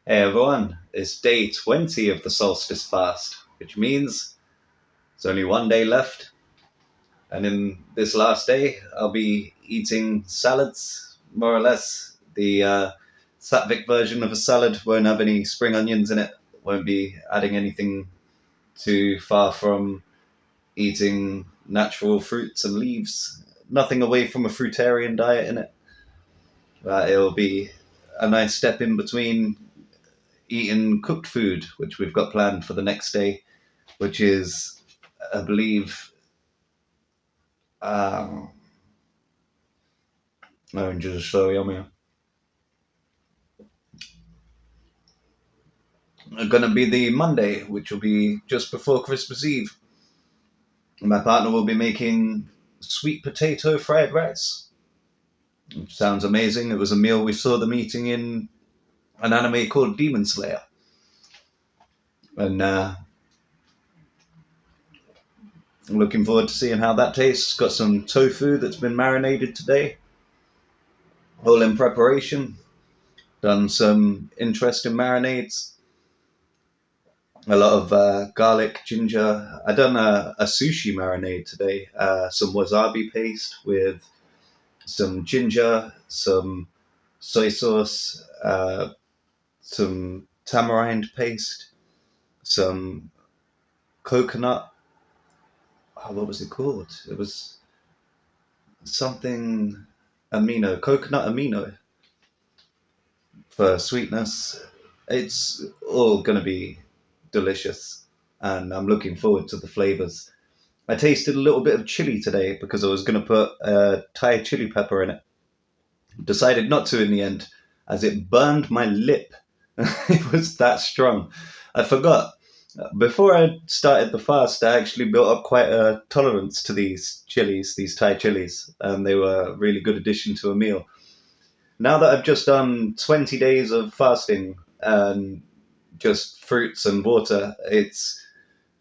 Hey everyone, it's day 20 of the Solstice Fast, which means there's only one day left. And in this last day, I'll be eating salads, more or less. The Sattvic version of a salad won't have any spring onions in it, won't be adding anything too far from eating natural fruits and leaves. Nothing away from a fruitarian diet in it. But it'll be a nice step in between eating cooked food, which we've got planned for the next day, which is, I believe, um, oranges are so yummy. Going to be the Monday, which will be just before Christmas Eve. My partner will be making sweet potato fried rice. Which sounds amazing. It was a meal we saw them eating in an anime called Demon Slayer. And I'm looking forward to seeing how that tastes. Got some tofu that's been marinated today, all in preparation. Done some interesting marinades. A lot of garlic, ginger. I done a sushi marinade today. Some wasabi paste with some ginger, some soy sauce, some tamarind paste, some coconut. Oh, what was it called? It was something amino, coconut amino for sweetness. It's all going to be delicious, and I'm looking forward to the flavors. I tasted a little bit of chili today because I was going to put Thai chili pepper in it. Decided not to in the end, as it burned my lip. It was that strong. I forgot. Before I started the fast, I actually built up quite a tolerance to these chilies, these Thai chilies, and they were a really good addition to a meal. Now that I've just done 20 days of fasting and just fruits and water, it's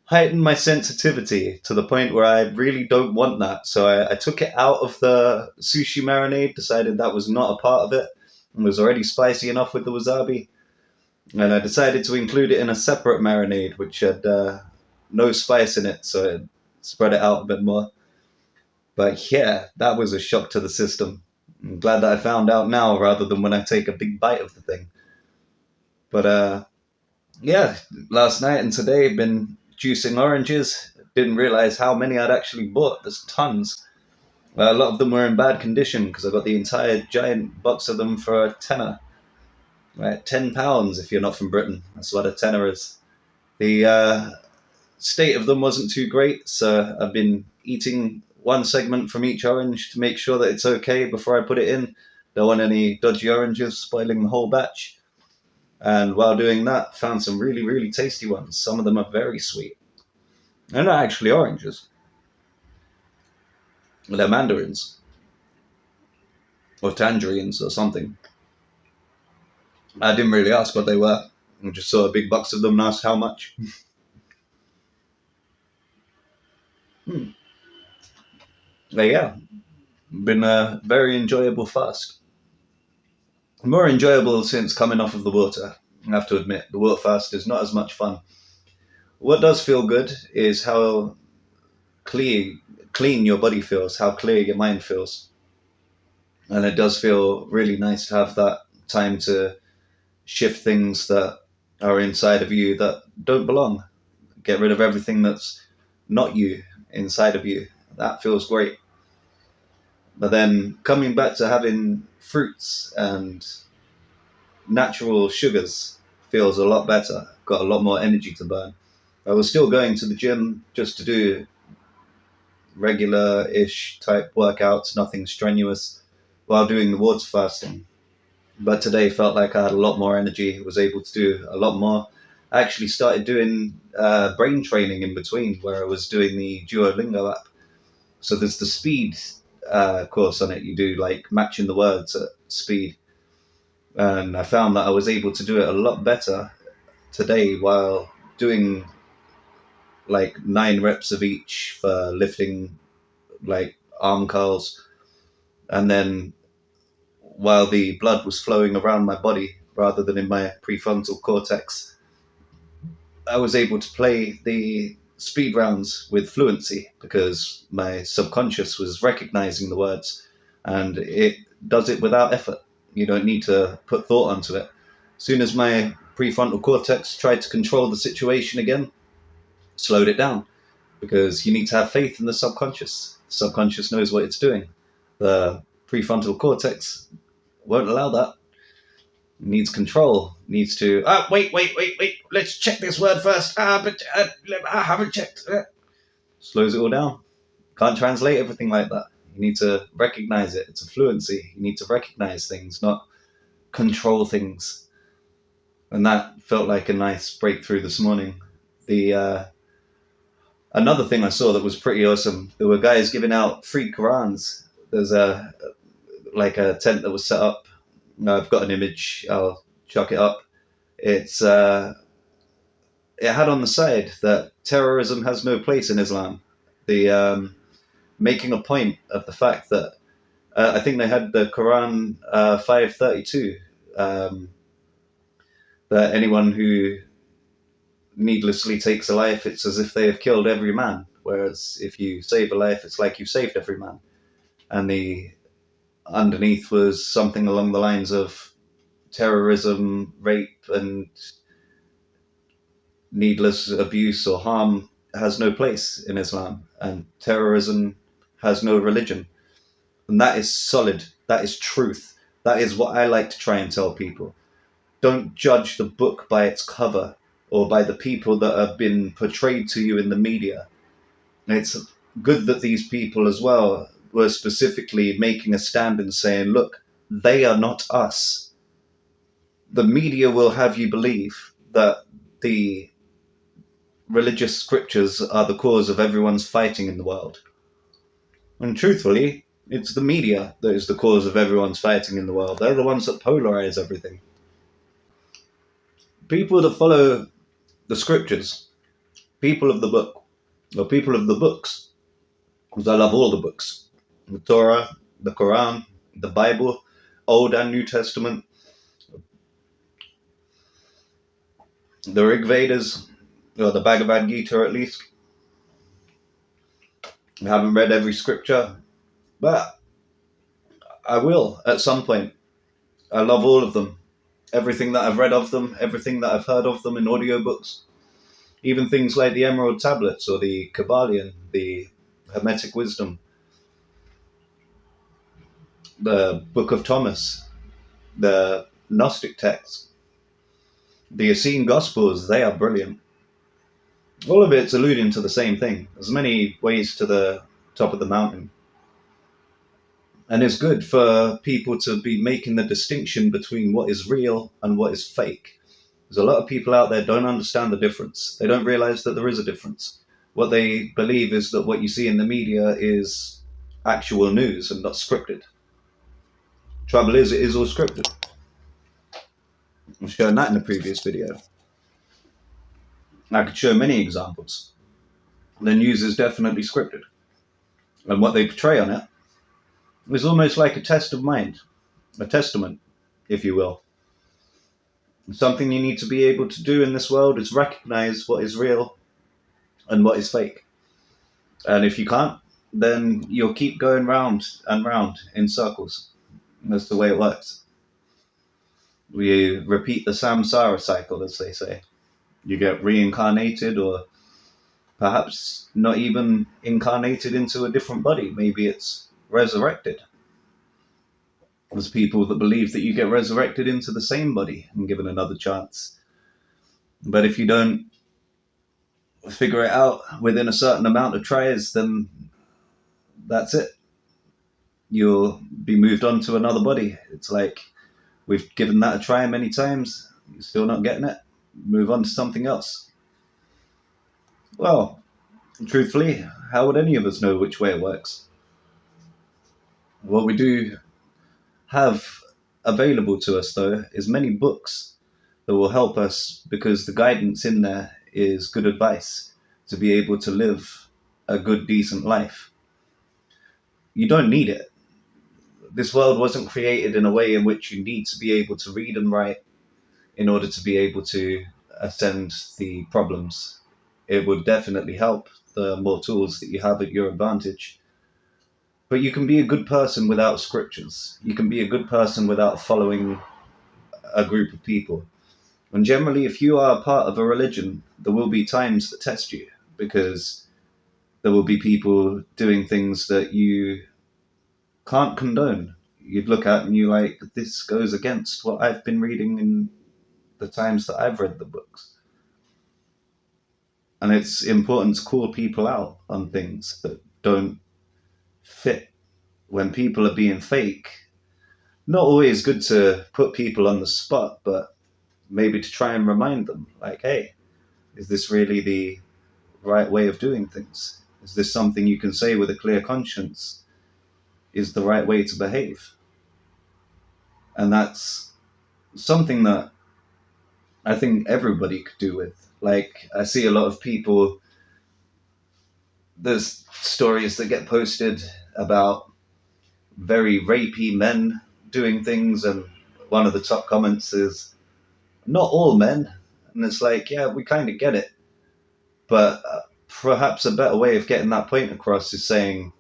heightened my sensitivity to the point where I really don't want that. So I took it out of the sushi marinade, decided that was not a part of it, and was already spicy enough with the wasabi. And I decided to include it in a separate marinade, which had no spice in it, so it spread it out a bit more. But yeah, that was a shock to the system. I'm glad that I found out now rather than when I take a big bite of the thing. But yeah, last night and today been juicing oranges. Didn't realize how many I'd actually bought. There's tons. A lot of them were in bad condition because I got the entire giant box of them for a tenner. Right, £10 if you're not from Britain. That's what a tenner is. The state of them wasn't too great, so I've been eating one segment from each orange to make sure that it's okay before I put it in. Don't want any dodgy oranges spoiling the whole batch. And while doing that, found some really, really tasty ones. Some of them are very sweet. They're not actually oranges. They're mandarins. Or tangerines or something. I didn't really ask what they were. I just saw a big box of them and asked how much. Hmm. Yeah, been a very enjoyable fast. More enjoyable since coming off of the water. I have to admit, the water fast is not as much fun. What does feel good is how clear, clean your body feels, how clear your mind feels. And it does feel really nice to have that time to shift things that are inside of you that don't belong. Get rid of everything that's not you inside of you. That feels great. But then coming back to having fruits and natural sugars feels a lot better. Got a lot more energy to burn. I was still going to the gym just to do regular-ish type workouts, nothing strenuous, while doing the water fasting. But today felt like I had a lot more energy, was able to do a lot more. I actually started doing brain training in between, where I was doing the Duolingo app. So there's the speed course on it. You do like matching the words at speed. And I found that I was able to do it a lot better today while doing like 9 reps of each for lifting like arm curls. And then while the blood was flowing around my body, rather than in my prefrontal cortex, I was able to play the speed rounds with fluency because my subconscious was recognizing the words, and it does it without effort. You don't need to put thought onto it. As soon as my prefrontal cortex tried to control the situation again, slowed it down, because you need to have faith in the subconscious. The subconscious knows what it's doing. The prefrontal cortex won't allow that. It needs control. It needs to. Wait. Let's check this word first. But I haven't checked. Slows it all down. Can't translate everything like that. You need to recognize it. It's a fluency. You need to recognize things, not control things. And that felt like a nice breakthrough this morning. The another thing I saw that was pretty awesome. There were guys giving out free Qurans. There's a tent that was set up. I've got an image. I'll chuck it up. It's it had on the side that terrorism has no place in Islam. The making a point of the fact that I think they had the Quran 532 that anyone who needlessly takes a life, it's as if they have killed every man. Whereas if you save a life, it's like you've saved every man. And the underneath was something along the lines of terrorism, rape, and needless abuse or harm has no place in Islam, and terrorism has no religion. And that is solid. That is truth. That is what I like to try and tell people. Don't judge the book by its cover or by the people that have been portrayed to you in the media. And it's good that these people as well were specifically making a stand and saying, look, they are not us. The media will have you believe that the religious scriptures are the cause of everyone's fighting in the world. And truthfully, it's the media that is the cause of everyone's fighting in the world. They're the ones that polarize everything. People that follow the scriptures, people of the book, or people of the books, because I love all the books, the Torah, the Quran, the Bible, Old and New Testament, the Rig Vedas, or the Bhagavad Gita at least. I haven't read every scripture, but I will at some point. I love all of them. Everything that I've read of them, everything that I've heard of them in audiobooks, even things like the Emerald Tablets or the Kabbalion, the Hermetic Wisdom, the Book of Thomas, the Gnostic texts, the Essene Gospels. They are brilliant. All of it's alluding to the same thing. There's many ways to the top of the mountain. And it's good for people to be making the distinction between what is real and what is fake. There's a lot of people out there don't understand the difference. They don't realize that there is a difference. What they believe is that what you see in the media is actual news and not scripted. Trouble is, it is all scripted. I've shown that in the previous video. I could show many examples. The news is definitely scripted. And what they portray on it is almost like a test of mind, a testament, if you will. Something you need to be able to do in this world is recognize what is real and what is fake. And if you can't, then you'll keep going round and round in circles. That's the way it works. We repeat the samsara cycle, as they say. You get reincarnated, or perhaps not even incarnated into a different body. Maybe it's resurrected. There's people that believe that you get resurrected into the same body and given another chance. But if you don't figure it out within a certain amount of tries, then that's it. You'll be moved on to another body. It's like, we've given that a try many times, you're still not getting it, move on to something else. Well, truthfully, how would any of us know which way it works? What we do have available to us, though, is many books that will help us, because the guidance in there is good advice to be able to live a good, decent life. You don't need it. This world wasn't created in a way in which you need to be able to read and write in order to be able to ascend the problems. It would definitely help the more tools that you have at your advantage. But you can be a good person without scriptures. You can be a good person without following a group of people. And generally, if you are part of a religion, there will be times that test you, because there will be people doing things that you can't condone. You'd look at and you're like, this goes against what I've been reading in the times that I've read the books. And it's important to call people out on things that don't fit. When people are being fake, not always good to put people on the spot, but maybe to try and remind them, like, hey, is this really the right way of doing things? Is this something you can say with a clear conscience is the right way to behave? And that's something that I think everybody could do with. Like, I see a lot of people, there's stories that get posted about very rapey men doing things, and one of the top comments is, not all men. And it's like, yeah, we kind of get it. But perhaps a better way of getting that point across is saying,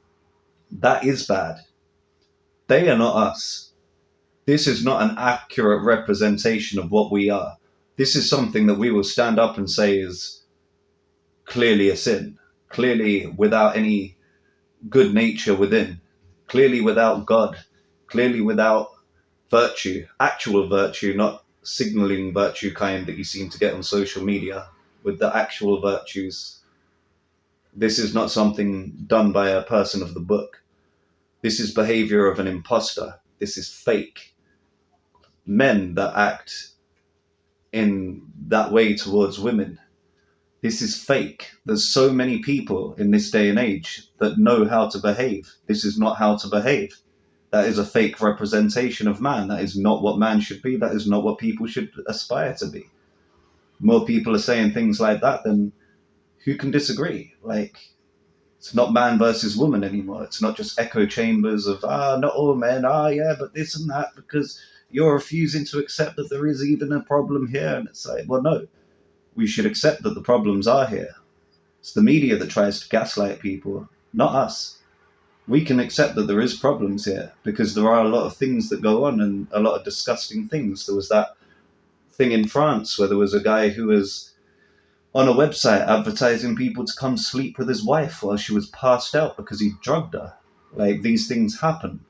that is bad. They are not us. This is not an accurate representation of what we are. This is something that we will stand up and say is clearly a sin, clearly without any good nature within, clearly without God, clearly without virtue, actual virtue, not signaling virtue kind that you seem to get on social media, with the actual virtues. This is not something done by a person of the book. This is behavior of an imposter. This is fake. Men that act in that way towards women. This is fake. There's so many people in this day and age that know how to behave. This is not how to behave. That is a fake representation of man. That is not what man should be. That is not what people should aspire to be. More people are saying things like that, then who can disagree? Like, it's not man versus woman anymore. It's not just echo chambers of, not all men, yeah, but this and that, because you're refusing to accept that there is even a problem here. And it's like, well, no, we should accept that the problems are here. It's the media that tries to gaslight people, not us. We can accept that there is problems here because there are a lot of things that go on and a lot of disgusting things. There was that thing in France where there was a guy who was on a website advertising people to come sleep with his wife while she was passed out because he drugged her. Like, these things happen.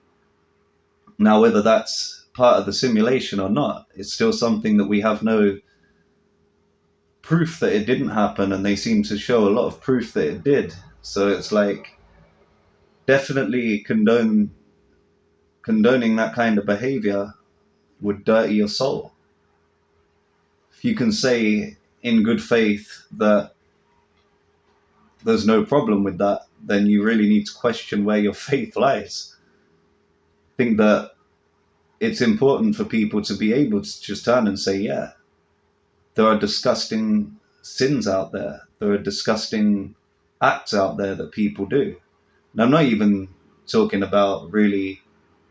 Now, whether that's part of the simulation or not, it's still something that we have no proof that it didn't happen, and they seem to show a lot of proof that it did. So it's like, definitely condoning that kind of behavior would dirty your soul. If you can say in good faith that there's no problem with that, then you really need to question where your faith lies. I think that it's important for people to be able to just turn and say, yeah, there are disgusting sins out there. There are disgusting acts out there that people do. And I'm not even talking about really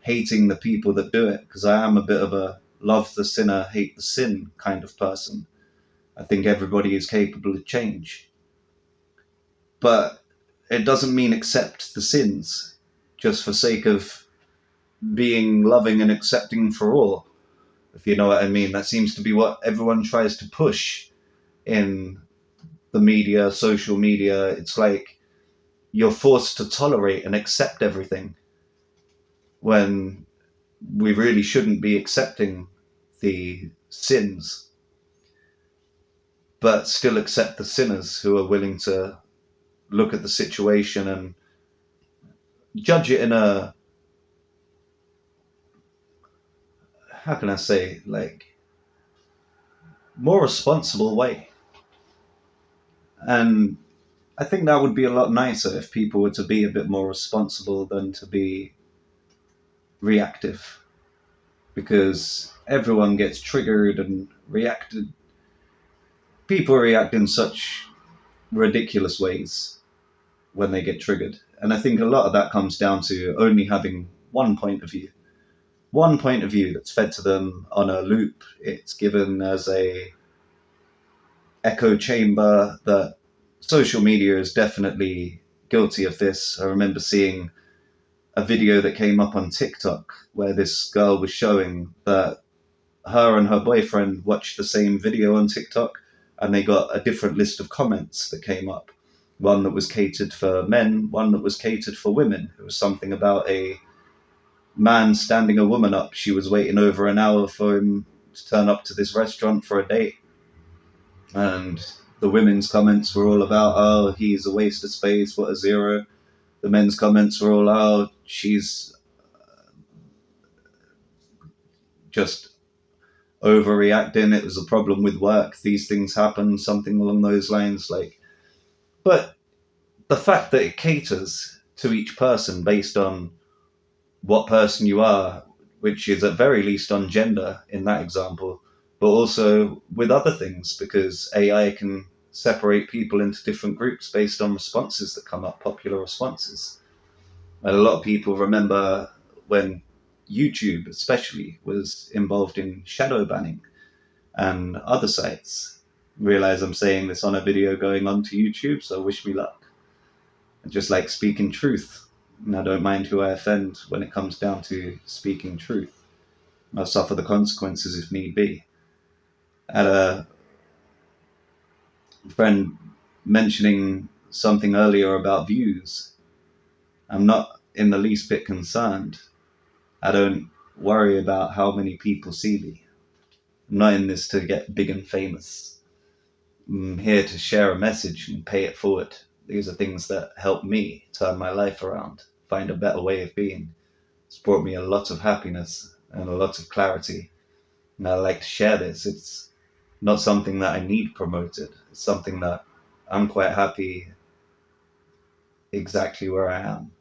hating the people that do it, because I am a bit of a love the sinner, hate the sin kind of person. I think everybody is capable of change. But it doesn't mean accept the sins just for sake of being loving and accepting for all, if you know what I mean. That seems to be what everyone tries to push in the media, social media. It's like you're forced to tolerate and accept everything when we really shouldn't be accepting the sins, but still accept the sinners who are willing to look at the situation and judge it in a, how can I say, like, more responsible way. And I think that would be a lot nicer if people were to be a bit more responsible than to be reactive, because everyone gets triggered and reacted. People react in such ridiculous ways when they get triggered. And I think a lot of that comes down to only having one point of view, one point of view that's fed to them on a loop. It's given as a echo chamber that social media is definitely guilty of this. I remember seeing a video that came up on TikTok where this girl was showing that her and her boyfriend watched the same video on TikTok and they got a different list of comments that came up. One that was catered for men, one that was catered for women. It was something about a man standing a woman up. She was waiting over an hour for him to turn up to this restaurant for a date. And the women's comments were all about, oh, he's a waste of space, what a zero. The men's comments were all, oh, she's just overreacting. It was a problem with work. These things happen, something along those lines. Like, but the fact that it caters to each person based on what person you are, which is at very least on gender in that example, but also with other things, because AI can separate people into different groups based on responses that come up, popular responses. And a lot of people remember when YouTube, especially, was involved in shadow banning and other sites. Realize I'm saying this on a video going onto YouTube, so wish me luck. And just like speaking truth, and I don't mind who I offend when it comes down to speaking truth. I'll suffer the consequences if need be. I had a friend mentioning something earlier about views. I'm not in the least bit concerned. I don't worry about how many people see me. I'm not in this to get big and famous. I'm here to share a message and pay it forward. These are things that help me turn my life around, find a better way of being. It's brought me a lot of happiness and a lot of clarity. And I like to share this. It's not something that I need promoted. It's something that I'm quite happy exactly where I am.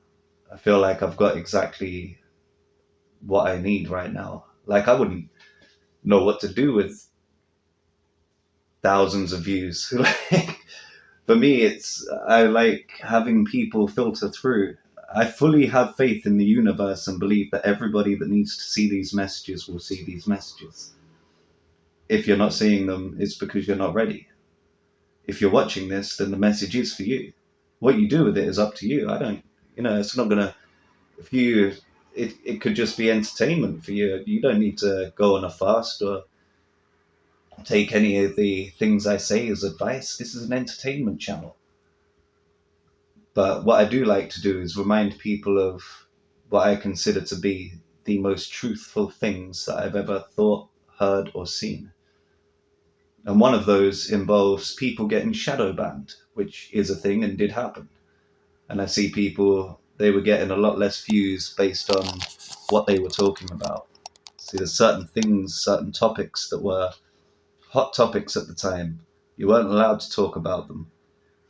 I feel like I've got exactly what I need right now. Like I wouldn't know what to do with thousands of views. Like for me, it's I like having people filter through. I fully have faith in the universe and believe that everybody that needs to see these messages will see these messages. If you're not seeing them, it's because you're not ready. If you're watching this, then the message is for you. What you do with it is up to you. I don't, it's not gonna. If you, it could just be entertainment for you. You don't need to go on a fast or take any of the things I say as advice. This is an entertainment channel. But what I do like to do is remind people of what I consider to be the most truthful things that I've ever thought, heard, or seen. And one of those involves people getting shadow banned, which is a thing and did happen. And I see people, they were getting a lot less views based on what they were talking about. See, there's certain things, certain topics that were hot topics at the time. You weren't allowed to talk about them.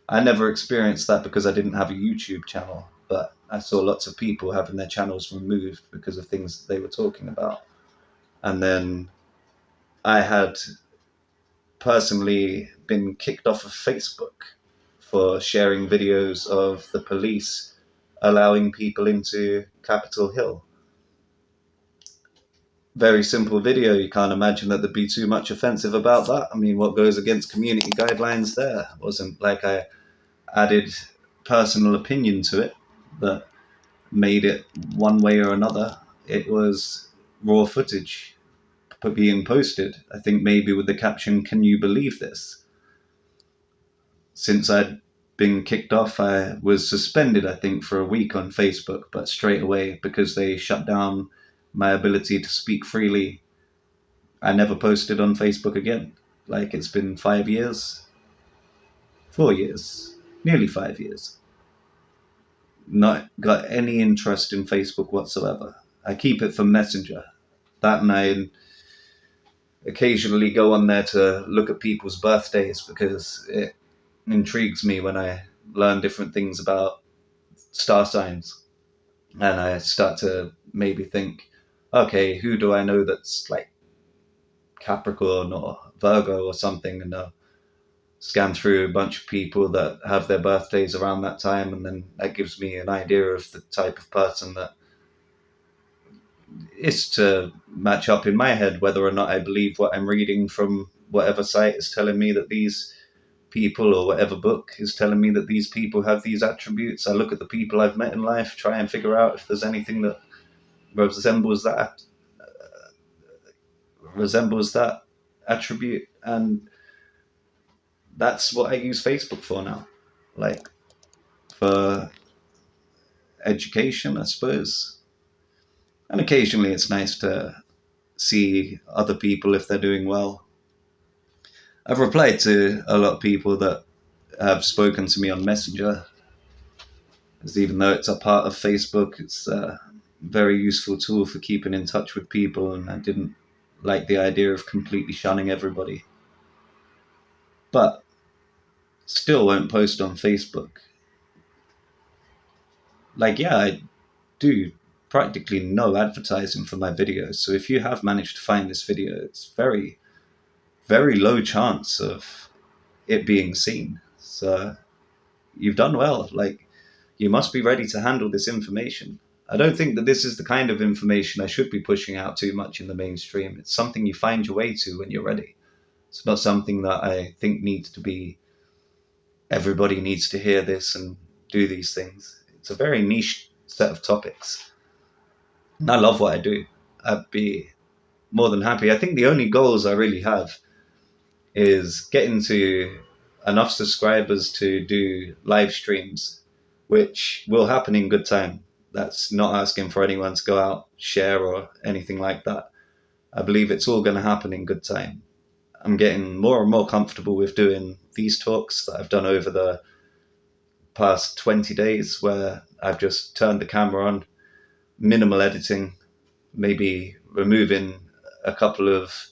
I never experienced that because I didn't have a YouTube channel, but I saw lots of people having their channels removed because of things they were talking about. And then I had personally been kicked off of Facebook for sharing videos of the police allowing people into Capitol Hill. Very simple video. You can't imagine that there'd be too much offensive about that. I mean, what goes against community guidelines there? It wasn't like I added personal opinion to it that made it one way or another. It was raw footage being posted. I think maybe with the caption, "Can you believe this?" Since I'd been kicked off, I was suspended, I think, for a week on Facebook, but straight away, because they shut down my ability to speak freely, I never posted on Facebook again. Like it's been 5 years, 4 years, nearly 5 years. Not got any interest in Facebook whatsoever. I keep it for Messenger. That and I occasionally go on there to look at people's birthdays because it intrigues me when I learn different things about star signs. And I start to maybe think, okay, who do I know that's like Capricorn or Virgo or something? And I'll scan through a bunch of people that have their birthdays around that time. And then that gives me an idea of the type of person that It's to match up in my head whether or not I believe what I'm reading from whatever site is telling me that these people, or whatever book is telling me that these people have these attributes. I look at the people I've met in life, try and figure out if there's anything that resembles that attribute, and that's what I use Facebook for now. Like, for education, I suppose. And occasionally it's nice to see other people if they're doing well. I've replied to a lot of people that have spoken to me on Messenger, because even though it's a part of Facebook, it's a very useful tool for keeping in touch with people, and I didn't like the idea of completely shunning everybody. But still won't post on Facebook. Like, yeah, I do practically no advertising for my videos. So if you have managed to find this video, it's very, very low chance of it being seen. So you've done well. Like, you must be ready to handle this information. I don't think that this is the kind of information I should be pushing out too much in the mainstream. It's something you find your way to when you're ready. It's not something that I think needs to be, everybody needs to hear this and do these things. It's a very niche set of topics. And I love what I do. I'd be more than happy. I think the only goals I really have is getting to enough subscribers to do live streams, which will happen in good time. That's not asking for anyone to go out, share, or anything like that. I believe it's all going to happen in good time. I'm getting more and more comfortable with doing these talks that I've done over the past 20 days, where I've just turned the camera on, minimal editing, maybe removing a couple of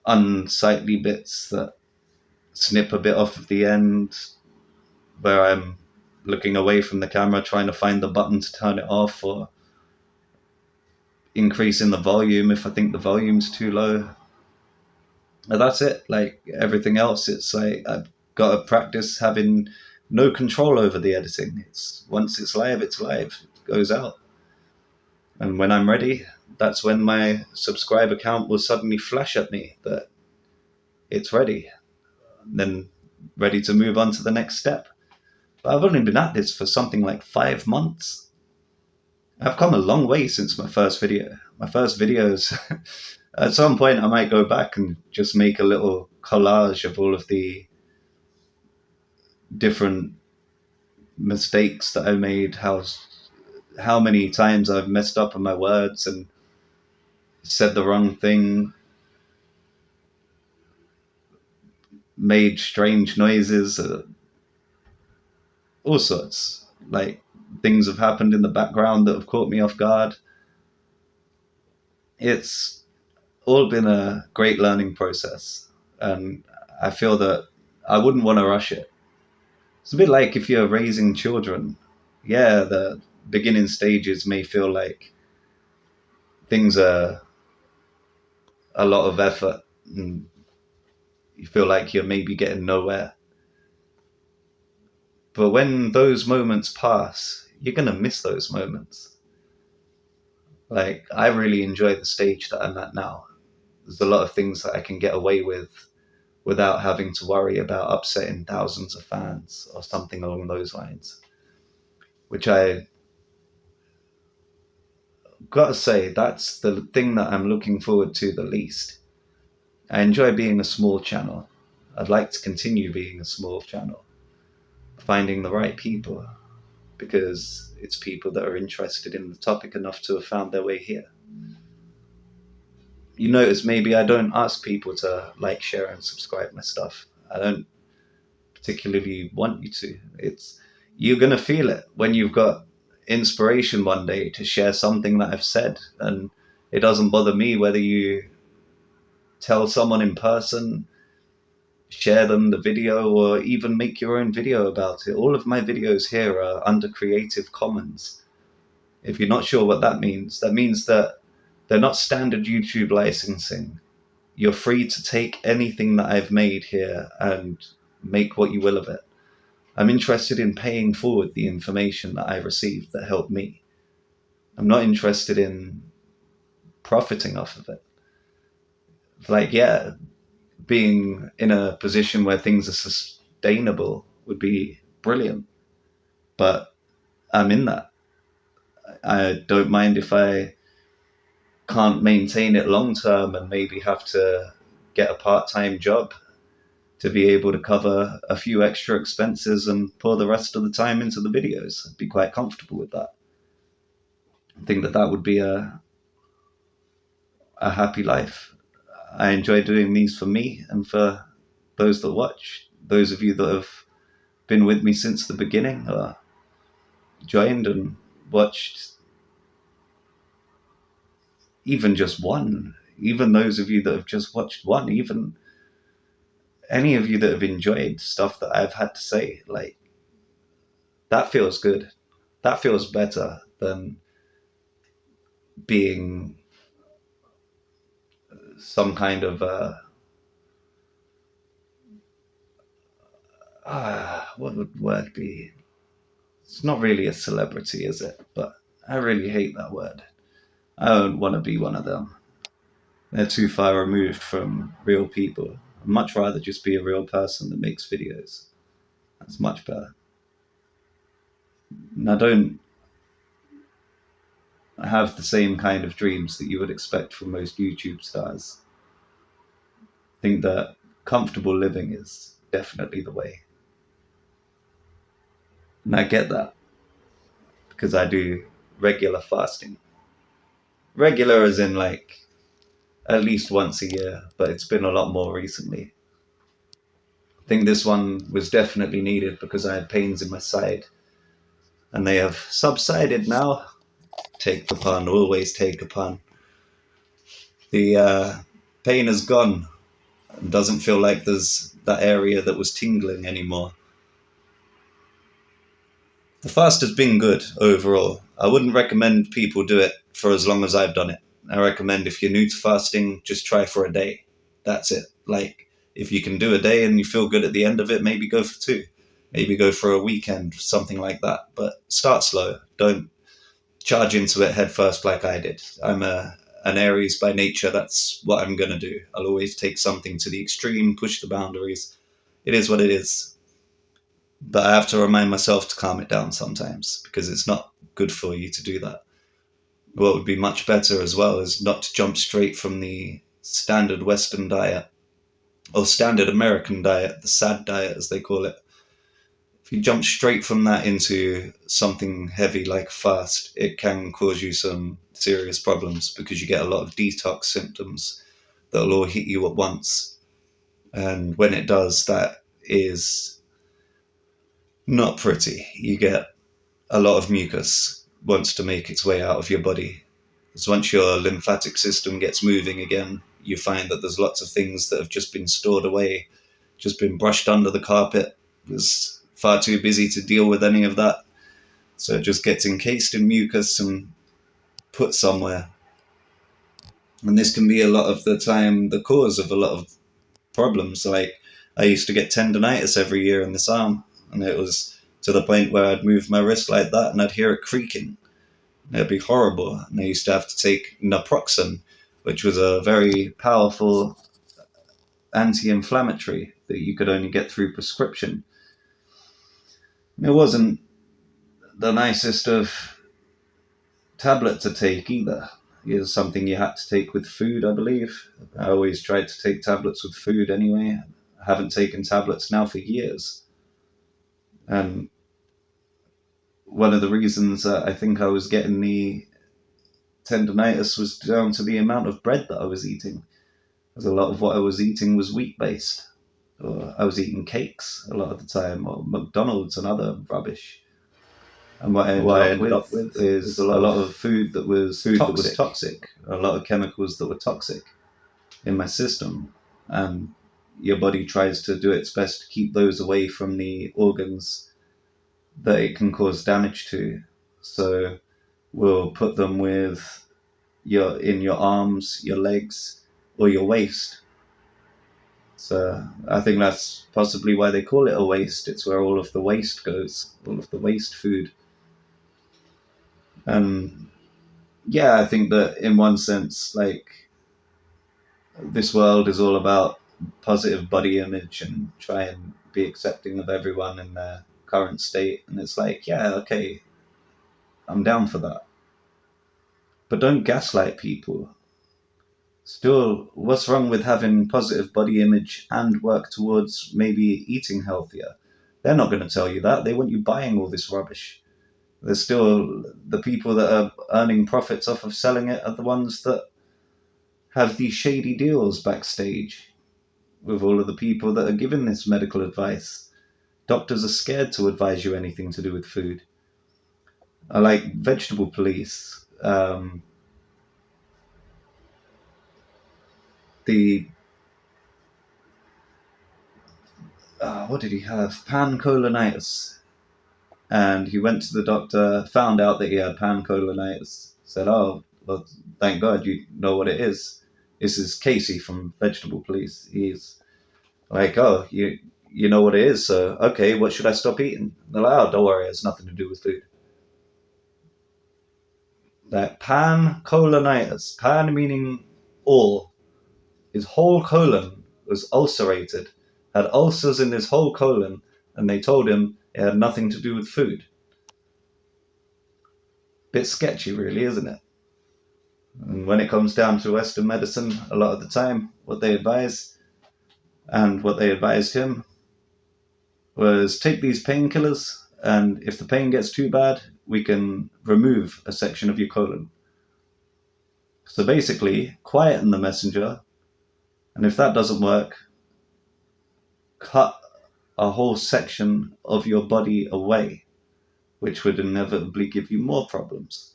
unsightly bits that snip a bit off of the end, where I'm looking away from the camera trying to find the button to turn it off, or increasing the volume if I think the volume's too low. And that's it. Like everything else, it's like I've got to practice having no control over the editing. It's once it's live, it goes out. And when I'm ready, that's when my subscriber count will suddenly flash at me that it's ready, and then ready to move on to the next step. But I've only been at this for something like 5 months. I've come a long way since my first video. My first videos, at some point I might go back and just make a little collage of all of the different mistakes that I made, how many times I've messed up on my words and said the wrong thing, made strange noises, all sorts. Like, things have happened in the background that have caught me off guard. It's all been a great learning process, and I feel that I wouldn't want to rush it. It's a bit like if you're raising children. Yeah, the beginning stages may feel like things are a lot of effort, and you feel like you're maybe getting nowhere. But when those moments pass, you're going to miss those moments. Like, I really enjoy the stage that I'm at now. There's a lot of things that I can get away with without having to worry about upsetting thousands of fans or something along those lines. Which I gotta say, that's the thing that I'm looking forward to the least. I enjoy being a small channel. I'd like to continue being a small channel, finding the right people, because it's people that are interested in the topic enough to have found their way here. You notice maybe I don't ask people to like, share, and subscribe my stuff. I don't particularly want you to. It's, you're gonna feel it when you've got inspiration one day to share something that I've said, and it doesn't bother me whether you tell someone in person, share them the video, or even make your own video about it. All of my videos here are under Creative Commons. If you're not sure what that means that they're not standard YouTube licensing. You're free to take anything that I've made here and make what you will of it. I'm interested in paying forward the information that I received that helped me. I'm not interested in profiting off of it. Like, yeah, being in a position where things are sustainable would be brilliant, but I'm in that. I don't mind if I can't maintain it long term and maybe have to get a part time job to be able to cover a few extra expenses and pour the rest of the time into the videos. I'd be quite comfortable with that. I think that that would be a happy life. I enjoy doing these for me and for those that watch. Those of you that have been with me since the beginning or joined and watched even just one, even those of you that have just watched one, even any of you that have enjoyed stuff that I've had to say, like, that feels good. That feels better than being some kind of what would word be? It's not really a celebrity, is it? But I really hate that word. I don't want to be one of them. They're too far removed from real people. I'd much rather just be a real person that makes videos. That's much better. And I don't have the same kind of dreams that you would expect from most YouTube stars. I think that comfortable living is definitely the way. And I get that because I do regular fasting. Regular as in like at least once a year, but it's been a lot more recently. I think this one was definitely needed because I had pains in my side and they have subsided now. Take the pun, always take a pun. The pain is gone. It doesn't feel like there's that area that was tingling anymore. The fast has been good overall. I wouldn't recommend people do it for as long as I've done it. I recommend if you're new to fasting, just try for a day. That's it. Like, if you can do a day and you feel good at the end of it, maybe go for two. Maybe go for a weekend, something like that. But start slow. Don't charge into it head first like I did. An Aries by nature. That's what I'm going to do. I'll always take something to the extreme, push the boundaries. It is what it is. But I have to remind myself to calm it down sometimes because it's not good for you to do that. What would be much better as well is not to jump straight from the standard Western diet or standard American diet, the SAD diet as they call it. If you jump straight from that into something heavy like fast, it can cause you some serious problems because you get a lot of detox symptoms that'll all hit you at once. And when it does, that is not pretty. You get a lot of mucus wants to make its way out of your body. Because once your lymphatic system gets moving again, you find that there's lots of things that have just been stored away, just been brushed under the carpet. It's far too busy to deal with any of that. So it just gets encased in mucus and put somewhere. And this can be a lot of the time the cause of a lot of problems. Like, I used to get tendonitis every year in this arm, and it was to the point where I'd move my wrist like that and I'd hear it creaking. It'd be horrible. And I used to have to take naproxen, which was a very powerful anti-inflammatory that you could only get through prescription. It wasn't the nicest of tablet to take either. It was something you had to take with food, I believe. I always tried to take tablets with food anyway. I haven't taken tablets now for years. And one of the reasons that I think I was getting the tendonitis was down to the amount of bread that I was eating. Because a lot of what I was eating was wheat based. Or I was eating cakes a lot of the time, or McDonald's and other rubbish. And what I ended up with is a lot of food that was toxic, a lot of chemicals that were toxic in my system. And your body tries to do its best to keep those away from the organs that it can cause damage to. So we'll put them with in your arms, your legs, or your waist. So I think that's possibly why they call it a waste. It's where all of the waste goes, all of the waste food. And yeah, I think that in one sense, like, this world is all about positive body image and try and be accepting of everyone in their current state. And it's like, yeah, okay, I'm down for that. But don't gaslight people. Still, what's wrong with having positive body image and work towards maybe eating healthier? They're not going to tell you that. They want you buying all this rubbish. There's still the people that are earning profits off of selling it are the ones that have these shady deals backstage with all of the people that are giving this medical advice. Doctors are scared to advise you anything to do with food. I like vegetable police. The what did he have? Pancolonitis, and he went to the doctor, found out that he had pancolonitis. Said, "Oh, well, thank God you know what it is." This is Casey from Vegetable Police. He's like, "Oh, you know what it is, so okay, what should I stop eating?" They're like, "Oh, don't worry, it's nothing to do with food." That pancolonitis, pan meaning all, his whole colon was ulcerated, had ulcers in his whole colon, and they told him it had nothing to do with food. Bit sketchy, really, isn't it? And when it comes down to Western medicine, a lot of the time, what they advise and what they advised him was take these painkillers, and if the pain gets too bad, we can remove a section of your colon. So basically, quieten the messenger, and if that doesn't work, cut a whole section of your body away, which would inevitably give you more problems,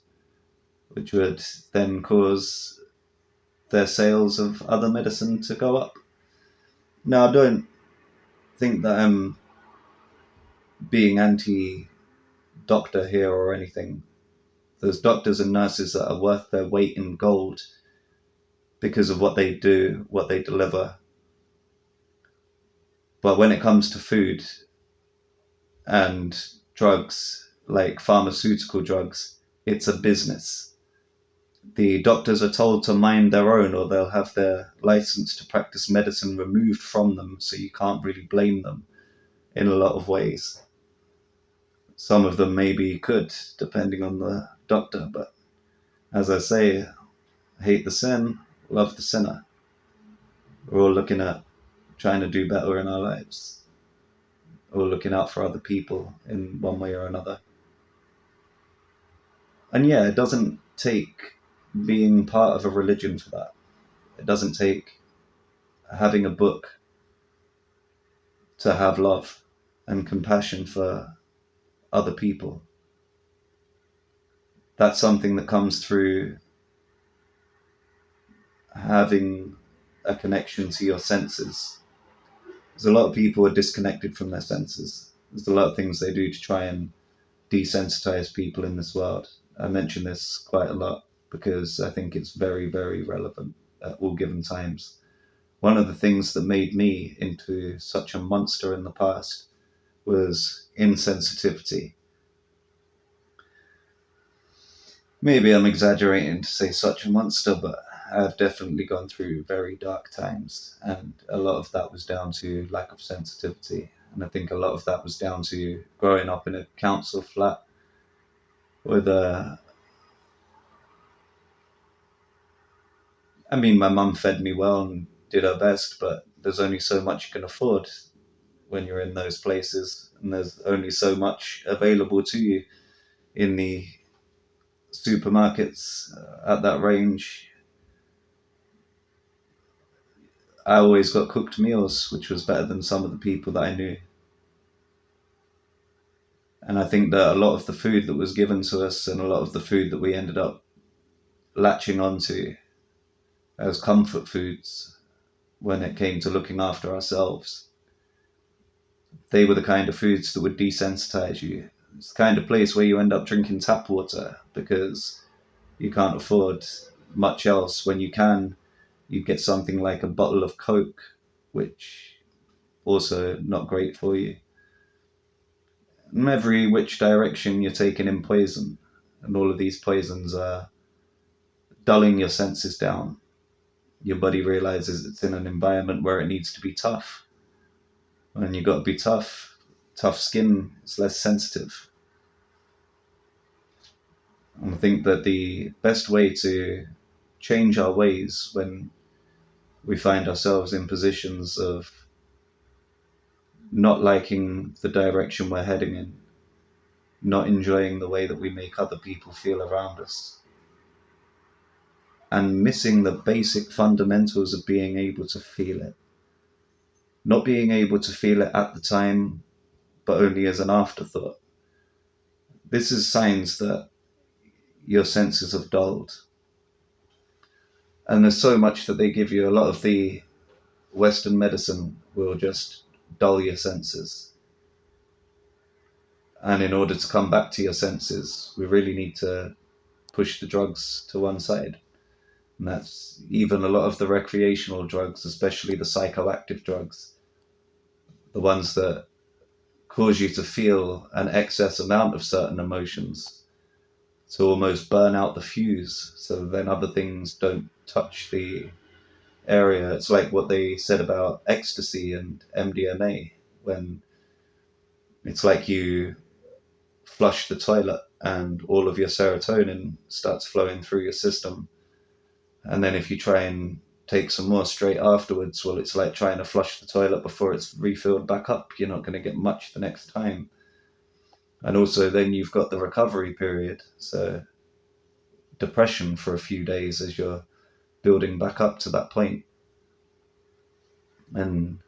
which would then cause their sales of other medicine to go up. Now, I don't think that I'm being anti doctor here or anything. There's doctors and nurses that are worth their weight in gold because of what they do, what they deliver. But when it comes to food and drugs, like pharmaceutical drugs, it's a business. The doctors are told to mind their own, or they'll have their license to practice medicine removed from them, so you can't really blame them in a lot of ways. Some of them maybe could, depending on the doctor, but as I say, hate the sin, love the sinner. We're all looking at trying to do better in our lives, or looking out for other people in one way or another. And yeah, it doesn't take being part of a religion for that. It doesn't take having a book to have love and compassion for other people. That's something that comes through having a connection to your senses. There's a lot of people who are disconnected from their senses. There's a lot of things they do to try and desensitize people in this world. I mention this quite a lot because I think it's very, very relevant at all given times. One of the things that made me into such a monster in the past was insensitivity. Maybe I'm exaggerating to say such a monster, but I've definitely gone through very dark times, and a lot of that was down to lack of sensitivity. And I think a lot of that was down to growing up in a council flat with a. I mean, my mum fed me well and did her best, but there's only so much you can afford when you're in those places, and there's only so much available to you in the supermarkets at that range. I always got cooked meals, which was better than some of the people that I knew. And I think that a lot of the food that was given to us and a lot of the food that we ended up latching onto as comfort foods when it came to looking after ourselves, they were the kind of foods that would desensitize you. It's the kind of place where you end up drinking tap water because you can't afford much else. When you can, you get something like a bottle of Coke, which also not great for you. In every which direction you're taking in poison, and all of these poisons are dulling your senses down, your body realizes it's in an environment where it needs to be tough. And you've got to be tough. Tough skin is less sensitive. And I think that the best way to change our ways when we find ourselves in positions of not liking the direction we're heading in, not enjoying the way that we make other people feel around us, and missing the basic fundamentals of being able to feel it. Not being able to feel it at the time, but only as an afterthought. This is signs that your senses have dulled. And there's so much that they give you. A lot of the Western medicine will just dull your senses. And in order to come back to your senses, we really need to push the drugs to one side. And that's even a lot of the recreational drugs, especially the psychoactive drugs, the ones that cause you to feel an excess amount of certain emotions, to almost burn out the fuse, so then other things don't touch the area. It's like what they said about ecstasy and MDMA, when it's like you flush the toilet and all of your serotonin starts flowing through your system. And then if you try and take some more straight afterwards, well, it's like trying to flush the toilet before it's refilled back up. You're not going to get much the next time. And also then you've got the recovery period. So depression for a few days as you're building back up to that point. And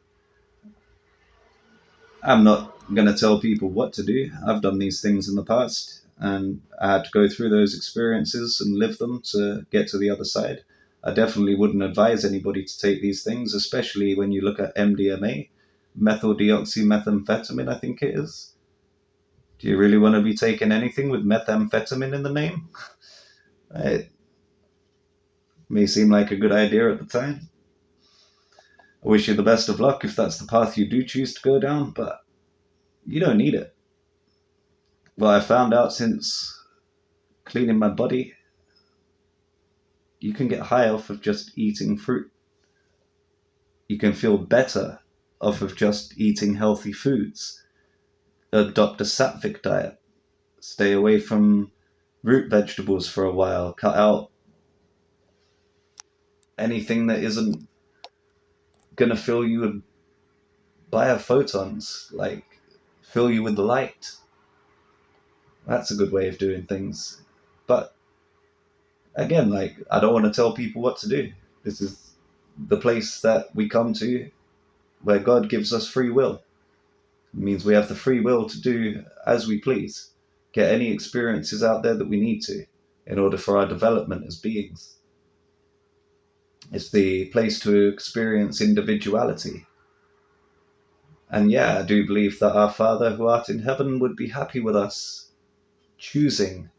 I'm not going to tell people what to do. I've done these things in the past and I had to go through those experiences and live them to get to the other side. I definitely wouldn't advise anybody to take these things, especially when you look at MDMA, methyl deoxymethamphetamine, I think it is. Do you really want to be taking anything with methamphetamine in the name? It may seem like a good idea at the time. I wish you the best of luck if that's the path you do choose to go down, but you don't need it. Well, I found out since cleaning my body, you can get high off of just eating fruit. You can feel better off of just eating healthy foods. Adopt a sattvic diet. Stay away from root vegetables for a while. Cut out anything that isn't going to fill you with biophotons, like fill you with light. That's a good way of doing things. But again, like, I don't want to tell people what to do. This is the place that we come to where God gives us free will. It means we have the free will to do as we please, get any experiences out there that we need to in order for our development as beings. It's the place to experience individuality. And yeah, I do believe that our Father who art in heaven would be happy with us choosing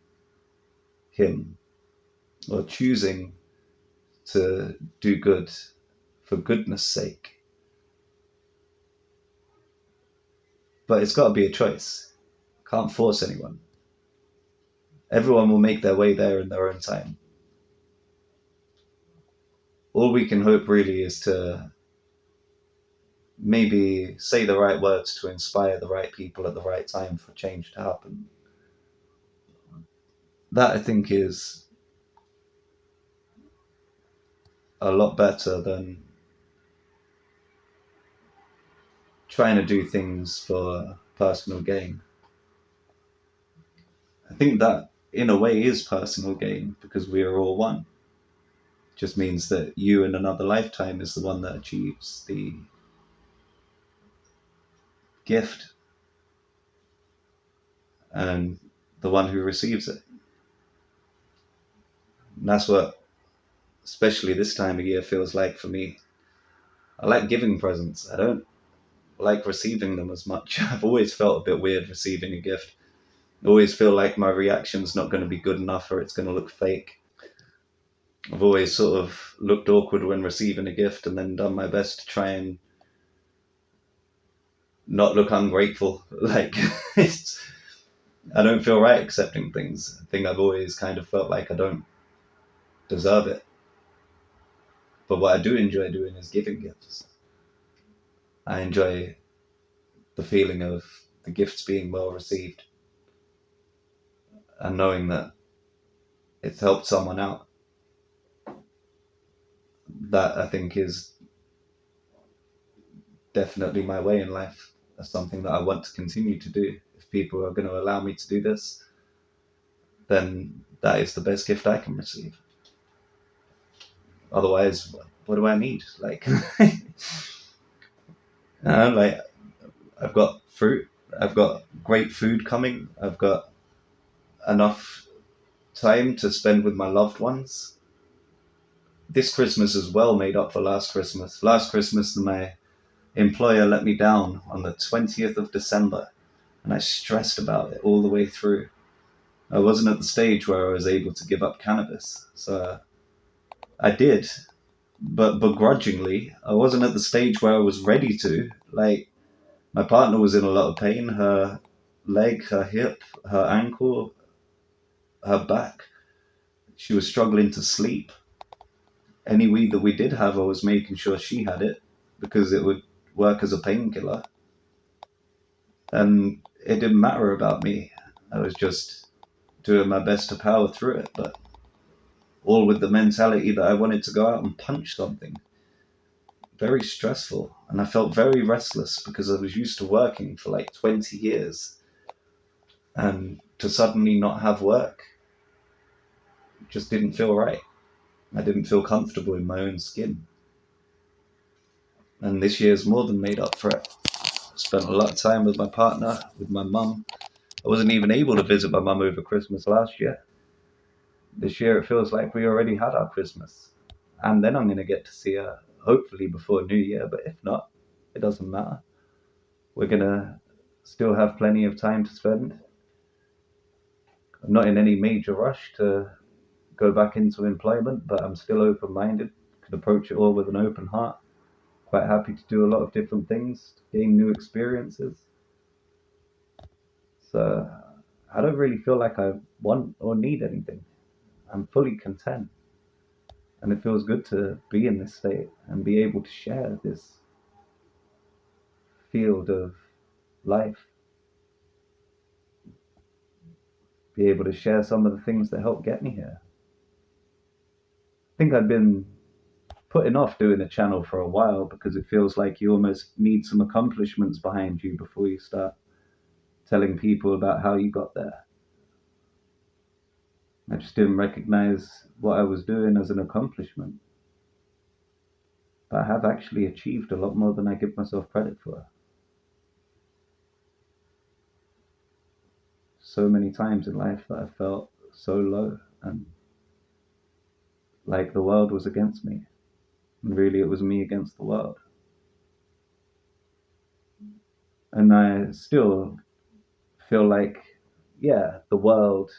Him, or choosing to do good for goodness sake. But it's got to be a choice. Can't force anyone. Everyone will make their way there in their own time. All we can hope really is to maybe say the right words to inspire the right people at the right time for change to happen. That, I think, is a lot better than trying to do things for personal gain. I think that in a way is personal gain because we are all one. It just means that you in another lifetime is the one that achieves the gift and the one who receives it. And that's what, especially this time of year, feels like for me. I like giving presents. I don't like receiving them as much. I've always felt a bit weird receiving a gift. I always feel like my reaction's not going to be good enough or it's going to look fake. I've always sort of looked awkward when receiving a gift and then done my best to try and not look ungrateful. Like, I don't feel right accepting things. I think I've always kind of felt like I don't deserve it. But what I do enjoy doing is giving gifts. I enjoy the feeling of the gifts being well received and knowing that it's helped someone out. That I think is definitely my way in life. That's something that I want to continue to do. If people are going to allow me to do this, then that is the best gift I can receive. Otherwise, what do I need? Like, like I've got fruit, I've got great food coming, I've got enough time to spend with my loved ones. This Christmas as well made up for last Christmas. Last Christmas, my employer let me down on the 20th of December, and I stressed about it all the way through. I wasn't at the stage where I was able to give up cannabis, so I did, but begrudgingly. I wasn't at the stage where I was ready to. Like, my partner was in a lot of pain. Her leg, her hip, her ankle, her back. She was struggling to sleep. Any weed that we did have, I was making sure she had it because it would work as a painkiller. And it didn't matter about me. I was just doing my best to power through it, but all with the mentality that I wanted to go out and punch something. Very stressful. And I felt very restless because I was used to working for like 20 years. And to suddenly not have work just didn't feel right. I didn't feel comfortable in my own skin. And this year's more than made up for it. I spent a lot of time with my partner, with my mum. I wasn't even able to visit my mum over Christmas last year. This year it feels like we already had our Christmas. And then I'm going to get to see her, hopefully before New Year, but if not, it doesn't matter. We're going to still have plenty of time to spend. I'm not in any major rush to go back into employment, but I'm still open-minded, could approach it all with an open heart. Quite happy to do a lot of different things, gain new experiences. So I don't really feel like I want or need anything. I'm fully content. And it feels good to be in this state and be able to share this field of life. Be able to share some of the things that helped get me here. I think I've been putting off doing a channel for a while because it feels like you almost need some accomplishments behind you before you start telling people about how you got there. I just didn't recognize what I was doing as an accomplishment. But I have actually achieved a lot more than I give myself credit for. So many times in life that I felt so low and like the world was against me. And really it was me against the world. And I still feel like, yeah, the world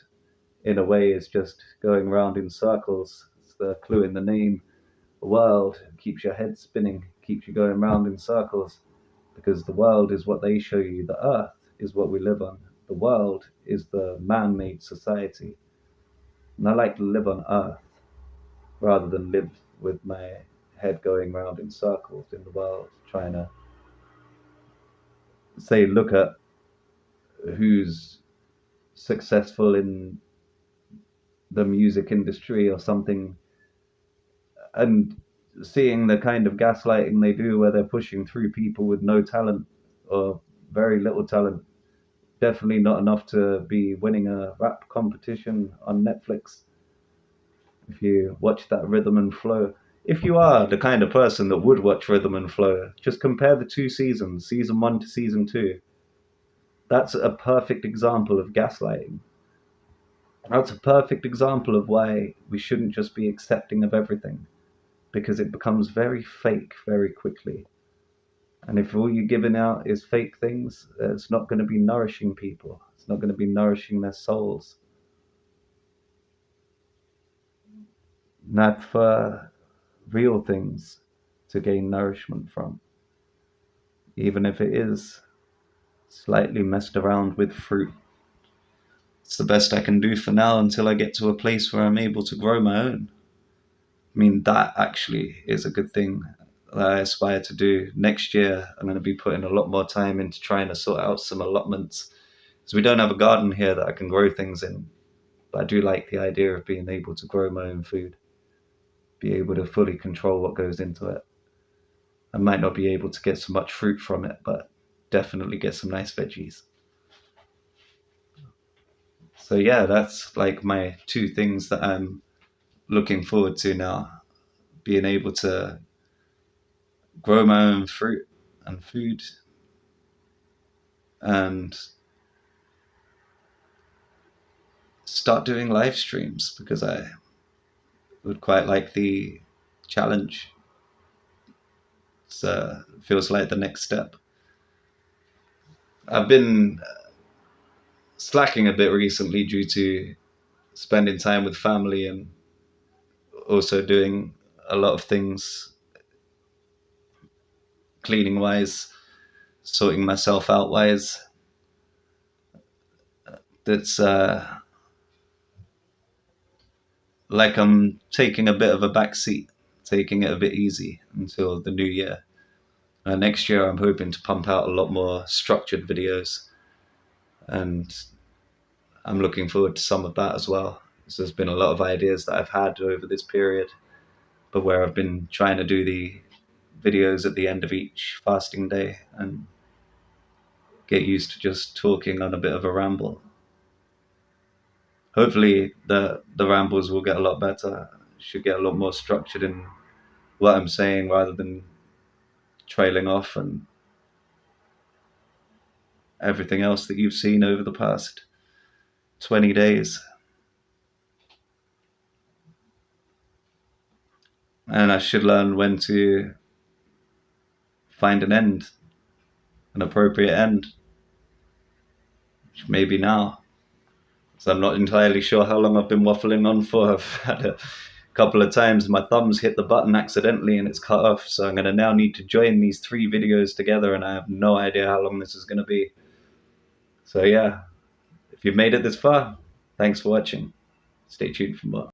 in a way is just going round in circles. It's the clue in the name. The world keeps your head spinning, keeps you going round in circles, because the world is what they show you. The earth is what we live on. The world is the man-made society. And I like to live on earth rather than live with my head going round in circles in the world, trying to say, look at who's successful in the music industry or something, and seeing the kind of gaslighting they do where they're pushing through people with no talent or very little talent. Definitely not enough to be winning a rap competition on Netflix. If you watch that Rhythm and Flow, if you are the kind of person that would watch Rhythm and Flow, just compare the two seasons, season 1 to season 2. That's a perfect example of gaslighting. That's a perfect example of why we shouldn't just be accepting of everything, because it becomes very fake very quickly. And if all you're giving out is fake things, it's not going to be nourishing people. It's not going to be nourishing their souls. Not for real things to gain nourishment from, even if it is slightly messed around with fruit. It's the best I can do for now until I get to a place where I'm able to grow my own. I mean, that actually is a good thing that I aspire to do. Next year, I'm going to be putting a lot more time into trying to sort out some allotments. Because we don't have a garden here that I can grow things in. But I do like the idea of being able to grow my own food, be able to fully control what goes into it. I might not be able to get so much fruit from it, but definitely get some nice veggies. So yeah, that's like my two things that I'm looking forward to now. Being able to grow my own fruit and food, and start doing live streams because I would quite like the challenge. So it feels like the next step. I've been slacking a bit recently due to spending time with family and also doing a lot of things cleaning wise, sorting myself out wise. That's like I'm taking a bit of a back seat, taking it a bit easy until the new year. Next year, I'm hoping to pump out a lot more structured videos, and I'm looking forward to some of that as well. So there's been a lot of ideas that I've had over this period, but where I've been trying to do the videos at the end of each fasting day and get used to just talking on a bit of a ramble. Hopefully, the rambles will get a lot better. Should get a lot more structured in what I'm saying rather than trailing off and everything else that you've seen over the past 20 days. And I should learn when to find an end, an appropriate end, maybe now. So I'm not entirely sure how long I've been waffling on for. I've had a couple of times my thumbs hit the button accidentally and it's cut off. So I'm going to now need to join these three videos together, and I have no idea how long this is going to be. So yeah, if you've made it this far, thanks for watching. Stay tuned for more.